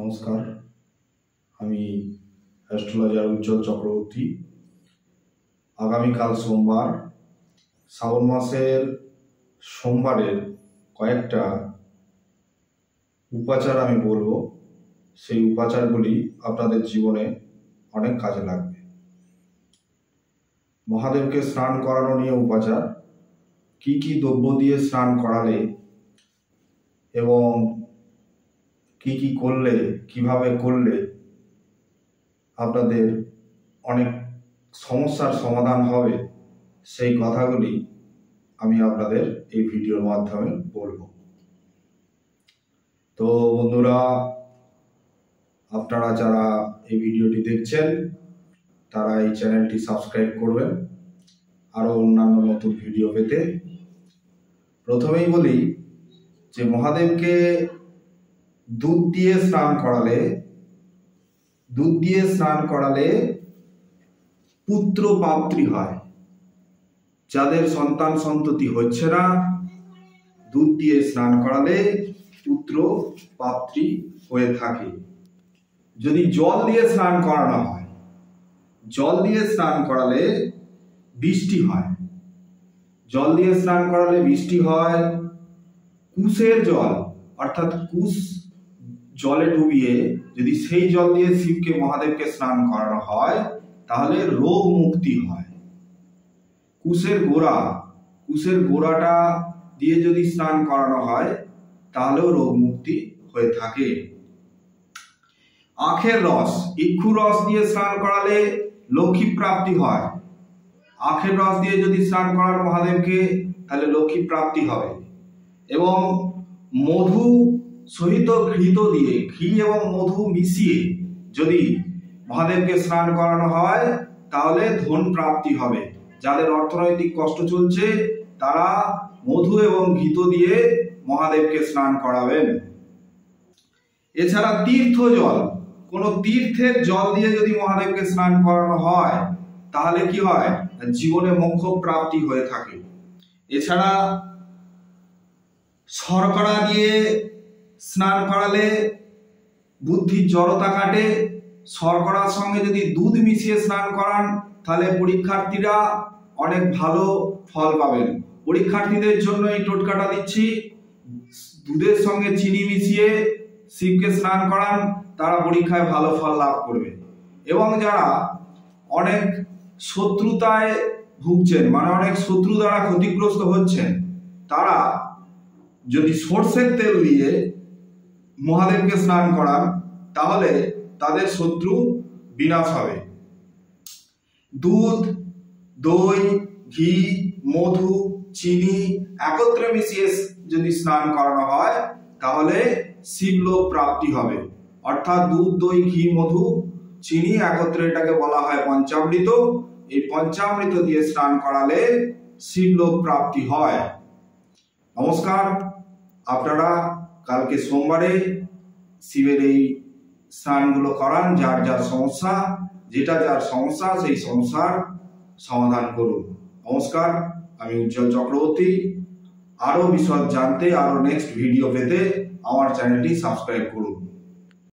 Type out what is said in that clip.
নমস্কার, আমি অ্যাস্ট্রোলজার উজ্জ্বল চক্রবর্তী। আগামীকাল সোমবার, শ্রাবণ মাসের সোমবারের কয়েকটা উপাচার আমি বলবো। সেই উপাচারগুলি আপনাদের জীবনে অনেক কাজে লাগবে। মহাদেবকে স্নান করানো নিয়ে উপাচার, কি কি দ্রব্য দিয়ে স্নান করালে এবং কি কি করলে, কিভাবে করলে আপনাদের অনেক সমস্যার সমাধান হবে, সেই কথাগুলি আমি আপনাদের এই ভিডিওর মাধ্যমে বলবো। তো বন্ধুরা, আপনারা যারা এই ভিডিওটি দেখছেন তারা এই চ্যানেলটি সাবস্ক্রাইব করবেন আরও অন্যান্য নতুন ভিডিও পেতে। প্রথমেই বলি যে মহাদেবকে দুধ দিয়ে স্নান করালে পুত্র প্রাপ্তি হয়। যাদের সন্তান সন্ততি হচ্ছে না, দুধ দিয়ে স্নান করালে পুত্র প্রাপ্তি হয়ে থাকে। যদি জল দিয়ে স্নান করানো হয়, জল দিয়ে স্নান করালে বৃষ্টি হয়। জল দিয়ে স্নান করালে বৃষ্টি হয়। কুশের জল অর্থাৎ কুশ জলে ডুবিয়ে যদি সেই জল দিয়ে শিবকে মহাদেবকে স্নান করানো হয় তাহলে রোগ মুক্তি হয়। কুশের গোড়াটা দিয়ে যদি স্নান করানো হয় তাহলেও রোগ মুক্তি হয়ে থাকে। আখের রস, ইক্ষু রস দিয়ে স্নান করালে লক্ষ্মী প্রাপ্তি হয়। আখের রস দিয়ে যদি স্নান করান মহাদেবকে তাহলে লক্ষ্মী প্রাপ্তি হবে। এবং মধু সহিত ঘৃত দিয়ে, ঘি এবং মধু মিশিয়ে যদি মহাদেবকে স্নান করানো হয় তাহলে ধন প্রাপ্তি হবে। যাদের অর্থনৈতিক কষ্ট চলছে তারা মধু এবং ঘৃত দিয়ে মহাদেবকে স্নান করাবেন। এছাড়া তীর্থ জল, কোন তীর্থের জল দিয়ে যদি মহাদেবকে স্নান করানো হয় তাহলে কি হয়, জীবনে মোক্ষ প্রাপ্তি হয়ে থাকে। এছাড়া শর্করা দিয়ে স্নান করালে বুদ্ধির জড়তা কাটে। শর্করার সঙ্গে যদি দুধ মিশিয়ে স্নান করান তাহলে পরীক্ষার্থীরা অনেক ভালো ফল পাবেন। পরীক্ষার্থীদের জন্য এই টোটকাটা দিচ্ছি, দুধের সঙ্গে চিনি মিশিয়ে শিবকে স্নান করান, তারা পরীক্ষায় ভালো ফল লাভ করবে। এবং যারা অনেক শত্রুতায় ভুগছেন, মানে অনেক শত্রু দ্বারা ক্ষতিগ্রস্ত হচ্ছেন, তারা যদি সর্ষের তেল দিয়ে মহাদেবকে স্নান করান তাহলে তাদের শত্রু বিনাশ হবে। দুধ, দই, ঘি, মধু, চিনি একত্রে মিশিয়ে যদি স্নান করানো হয় তাহলে শিবলোক প্রাপ্তি হবে। অর্থাৎ দুধ, দই, ঘি, মধু, চিনি একত্রে, এটাকে বলা হয় পঞ্চামৃত। এই পঞ্চামৃত দিয়ে স্নান করালে শিবলোক প্রাপ্তি হয়। নমস্কার, আপনারা কালকে সোমবারে শিবের এই স্নানগুলো করান। যার যার সমস্যা, যার সমস্যা সেই সমস্যার সমাধান করুন। নমস্কার, আমি উজ্জ্বল চক্রবর্তী। আরো বিষয় জানতে, আরো নেক্সট ভিডিও পেতে আমার চ্যানেলটি সাবস্ক্রাইব করুন।